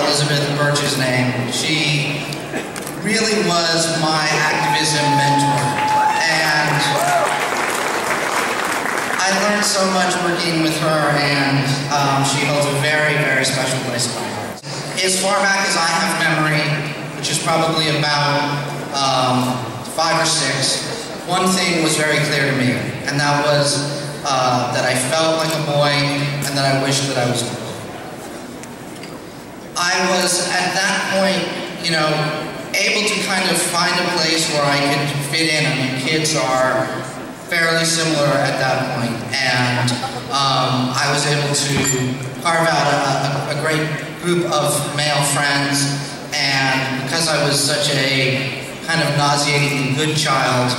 Birch's name. She really was my activism mentor, and I learned so much working with her, and she holds a very, very special place in my heart. As far back as I have memory, which is probably about 5 or 6, one thing was very clear to me, and that was that I felt like a boy and that I wished that I was a girl. I was, at that point, you know, able to kind of find a place where I could fit in. I mean, kids are fairly similar at that point, and I was able to carve out a great group of male friends, and because I was such a kind of nauseatingly good child,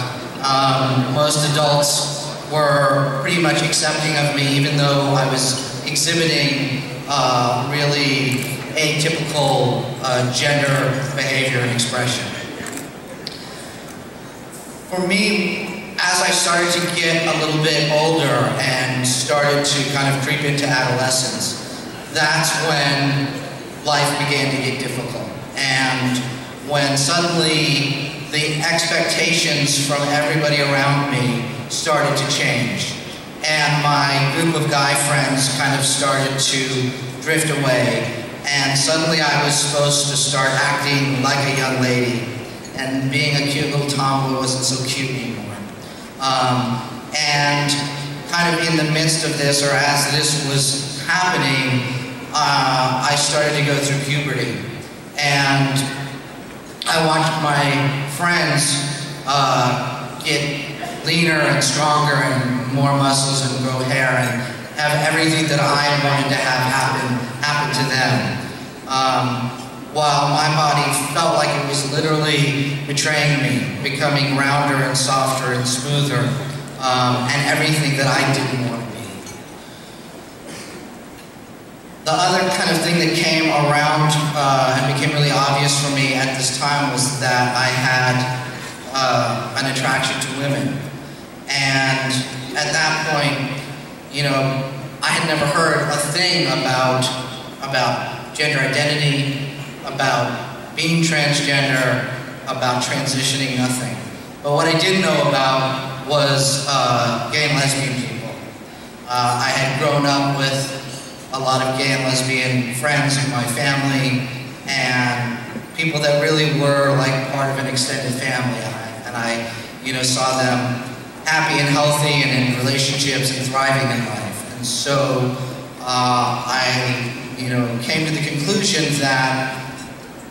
most adults were pretty much accepting of me, even though I was exhibiting really atypical gender behavior and expression. For me, as I started to get a little bit older and started to kind of creep into adolescence, that's when life began to get difficult. And when suddenly the expectations from everybody around me started to change, and my group of guy friends kind of started to drift away, and suddenly I was supposed to start acting like a young lady, and being a cute little tomboy wasn't so cute anymore. And kind of in the midst of this, or as this was happening, I started to go through puberty, and I watched my friends get leaner and stronger and more muscles and grow hair and have everything that I wanted to have happen to them. While my body felt like it was literally betraying me, becoming rounder and softer and smoother, and everything that I didn't want to be. The other kind of thing that came around and became really obvious for me at this time was that I had an attraction to women. And at that point, you know, I had never heard a thing about gender identity, about being transgender, about transitioning, nothing. But what I did know about was gay and lesbian people. I had grown up with a lot of gay and lesbian friends in my family, and people that really were like part of an extended family. And I you know, saw them happy and healthy and in relationships and thriving in life. And so I came to the conclusion that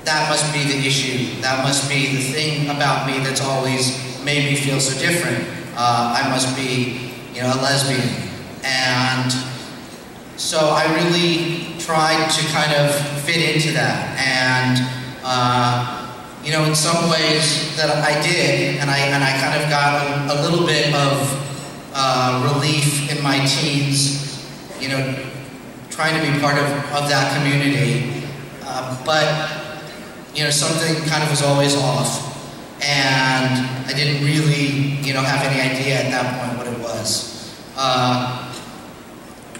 that must be the issue. That must be the thing about me that's always made me feel so different. I must be, a lesbian. And so I really tried to kind of fit into that. And, in some ways that I did, and I kind of got a little bit of relief in my teens, trying to be part of that community. But something kind of was always off. And I didn't really, have any idea at that point what it was.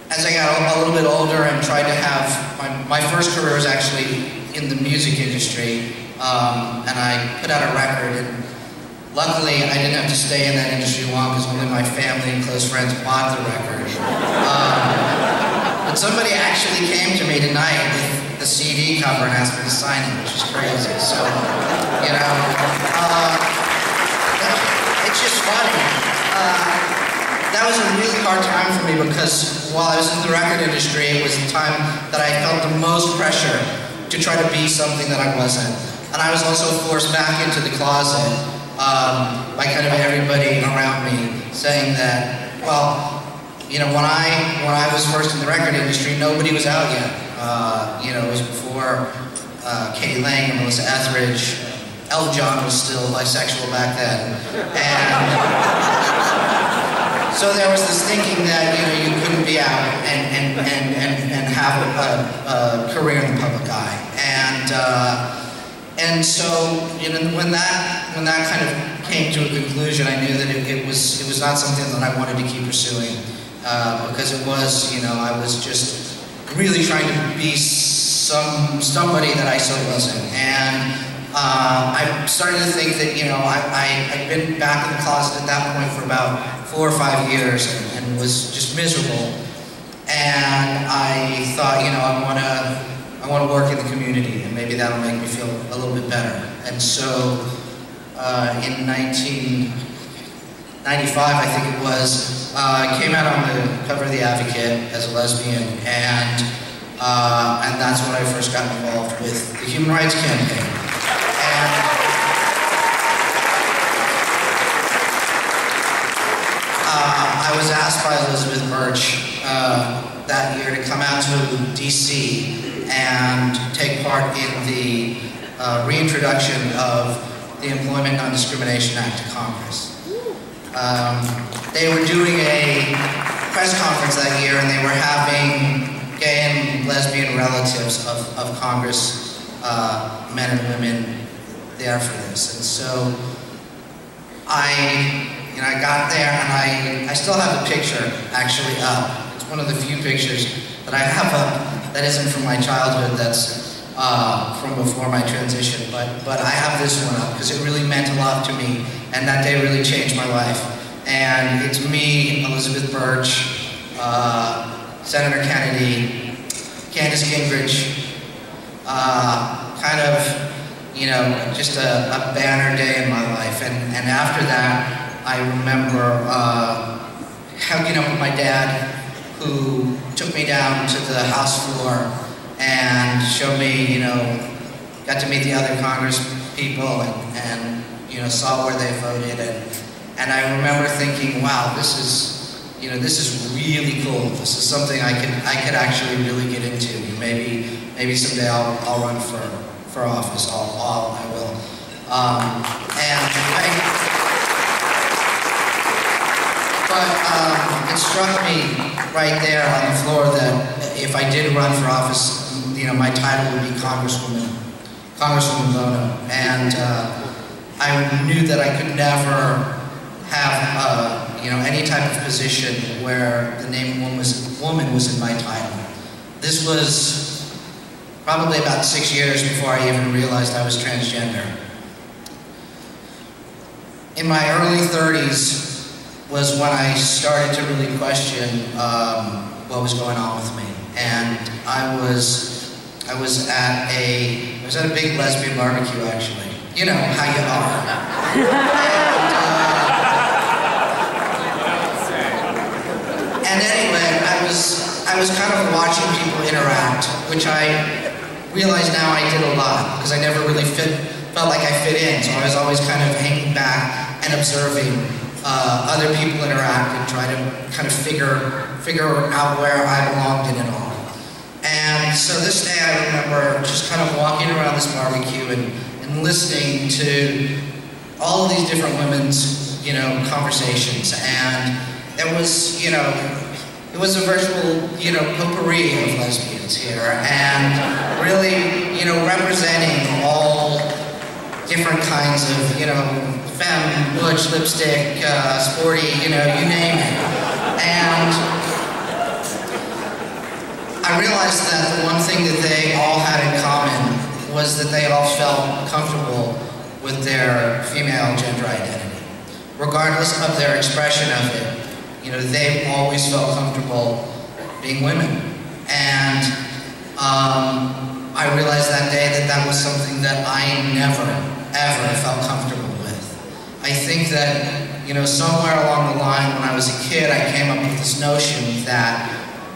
As I got a little bit older and tried to have, my first career was actually in the music industry, and I put out a record, and luckily I didn't have to stay in that industry long because only my family and close friends bought the record. But somebody actually came to me tonight with the CD cover and asked me to sign it, which is crazy. So, it's just funny. That was a really hard time for me because while I was in the record industry, it was the time that I felt the most pressure to try to be something that I wasn't. And I was also forced back into the closet by kind of everybody around me saying that, well, when I was first in the record industry, nobody was out yet. It was before Katie Lang and Melissa Etheridge. Elton John was still bisexual back then. And so there was this thinking that, you couldn't be out and have a career in the public eye. And so, when that kind of came to a conclusion, I knew that it was not something that I wanted to keep pursuing, because it was, I was just really trying to be somebody that I so wasn't. And I started to think that, you know, I'd been back in the closet at that point for about 4 or 5 years and was just miserable. And I thought, you know, I want to work in the community, and maybe that'll make me feel a little bit better. And so in 1995, I think it was, I came out on the cover of The Advocate as a lesbian, and that's when I first got involved with the Human Rights Campaign. And I was asked by Elizabeth Birch that year to come out to DC and take part in the reintroduction of the Employment Non-Discrimination Act to Congress. They were doing a press conference that year, and they were having gay and lesbian relatives of Congress, men and women, there for this. And so I got there, and I still have the picture actually up. It's one of the few pictures that I have up that isn't from my childhood, that's from before my transition, but I have this one up because it really meant a lot to me, and that day really changed my life. And it's me, Elizabeth Birch, Senator Kennedy, Candace Gingrich, kind of, you know, just a banner day in my life. And after that, I remember hooking up with my dad, who took me down to the House floor and showed me, you know, got to meet the other Congress people and you know, saw where they voted. And I remember thinking, wow, this is, you know, this is really cool. This is something I could actually really get into. Maybe someday I'll run for office. I will. But it struck me right there on the floor that if I did run for office, you know, my title would be Congresswoman Bono. And I knew that I could never have, you know, any type of position where the name woman was in my title. This was probably about 6 years before I even realized I was transgender. In my early 30s was when I started to really question what was going on with me. And I was at a big lesbian barbecue, actually. You know how you are. And anyway, I was kind of watching people interact, which I realize now I did a lot, because I never really felt like I fit in, so I was always kind of hanging back and observing other people interact and try to kind of figure out where I belonged in it all. And so this day I remember just kind of walking around this barbecue and listening to all of these different women's, you know, conversations. And it was, you know, it was a virtual, you know, potpourri of lesbians here, and really, you know, representing all different kinds of, you know, femme, butch, lipstick, sporty, you know, you name it. And I realized that the one thing that they all had in common was that they all felt comfortable with their female gender identity. Regardless of their expression of it, you know, they always felt comfortable being women. And I realized that day that that was something that I never, ever felt comfortable with. I think that, you know, somewhere along the line when I was a kid, I came up with this notion that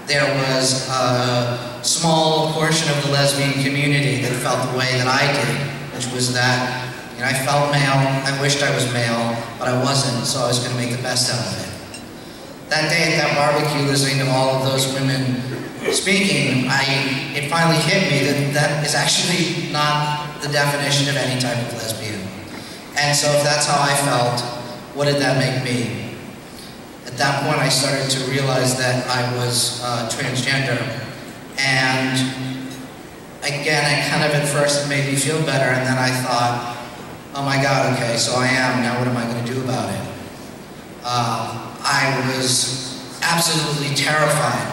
there was a small portion of the lesbian community that felt the way that I did, which was that, you know, I felt male, I wished I was male, but I wasn't, so I was going to make the best out of it. That day at that barbecue, listening to all of those women speaking, it finally hit me that that is actually not the definition of any type of lesbian. And so if that's how I felt, what did that make me? At that point, I started to realize that I was transgender. And again, it kind of at first made me feel better, and then I thought, oh my God, okay, so I am, now what am I going to do about it? I was absolutely terrified,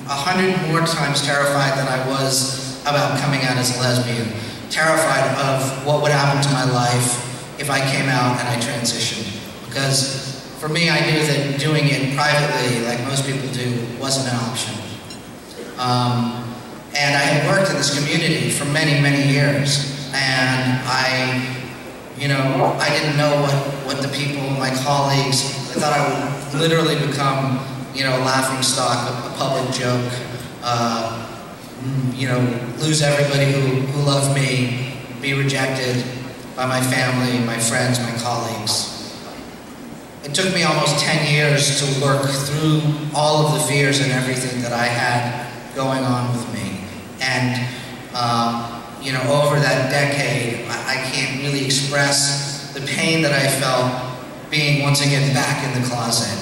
100 more times terrified than I was about coming out as a lesbian. Terrified of what would happen to my life if I came out and I transitioned. Because for me, I knew that doing it privately, like most people do, wasn't an option. And I had worked in this community for many, many years. And I didn't know what the people, my colleagues, I thought I would literally become, a laughing stock, a public joke, lose everybody who loved me, be rejected by my family, my friends, my colleagues. It took me almost 10 years to work through all of the fears and everything that I had going on with me. And, over that decade, I can't really express the pain that I felt being once again back in the closet.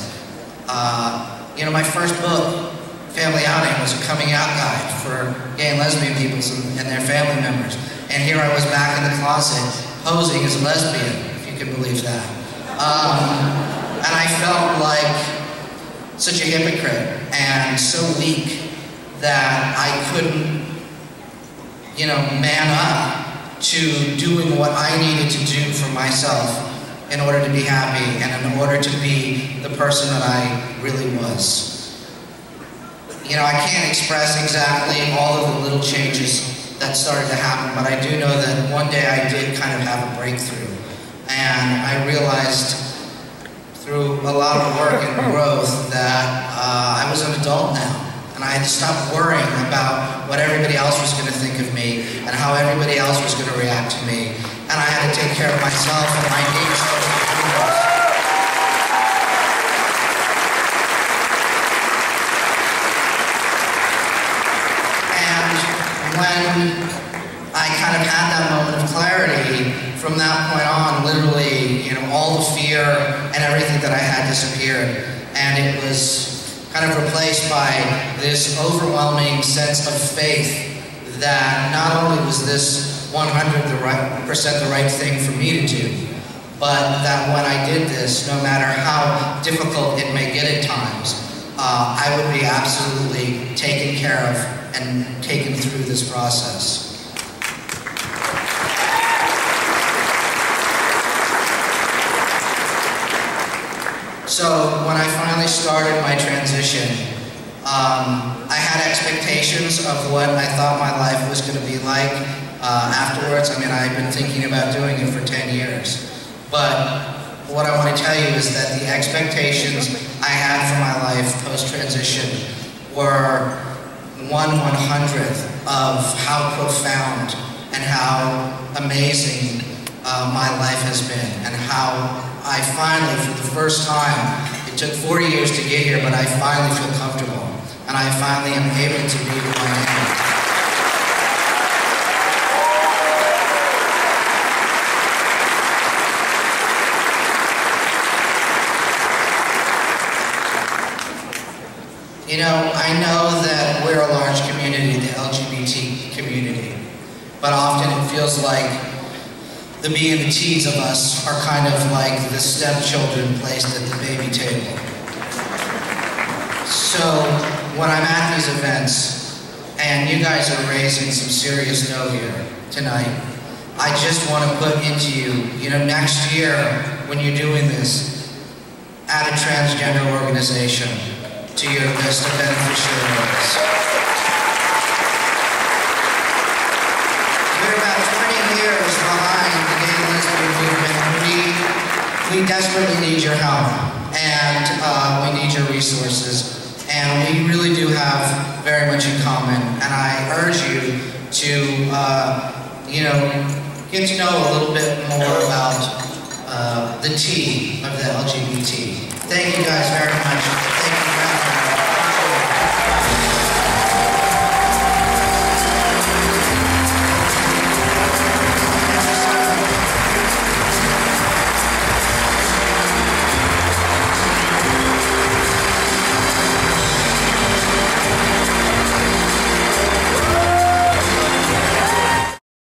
My first book, Family Outing, was a coming out guide for gay and lesbian people and their family members. And here I was back in the closet, posing as a lesbian, if you can believe that. And I felt like such a hypocrite and so weak that I couldn't, man up to doing what I needed to do for myself in order to be happy and in order to be the person that I really was. I can't express exactly all of the little changes that started to happen, but I do know that one day I did kind of have a breakthrough. And I realized through a lot of work and growth that I was an adult now. And I had to stop worrying about what everybody else was going to think of me and how everybody else was going to react to me. And I had to take care of myself and my needs. And when I kind of had that moment of clarity, from that point on, literally, all the fear and everything that I had disappeared. And it was kind of replaced by this overwhelming sense of faith that not only was this 100% the right thing for me to do, but that when I did this, no matter how difficult it may get at times, I would be absolutely taken care of and taken through this process. So when I finally started my transition, I had expectations of what I thought my life was going to be like afterwards. I mean, I've been thinking about doing it for 10 years. But what I want to tell you is that the expectations I had for my life post-transition were 1/100th of how profound and how amazing my life has been, and how I finally, for the first time, it took 40 years to get here, but I finally feel comfortable. And I finally am able to be who I am. I know that we're a large community, the LGBT community, but often it feels like the me and the T's of us are kind of like the stepchildren placed at the baby table. So when I'm at these events, and you guys are raising some serious dough here tonight, I just want to put into you, next year when you're doing this, add a transgender organization to your list of beneficiaries. We're about 20 years behind the gay and lesbian movement. We desperately need your help, and we need your resources, and we really do have very much in common. And I urge you to, get to know a little bit more about the T of the LGBT. Thank you guys very much.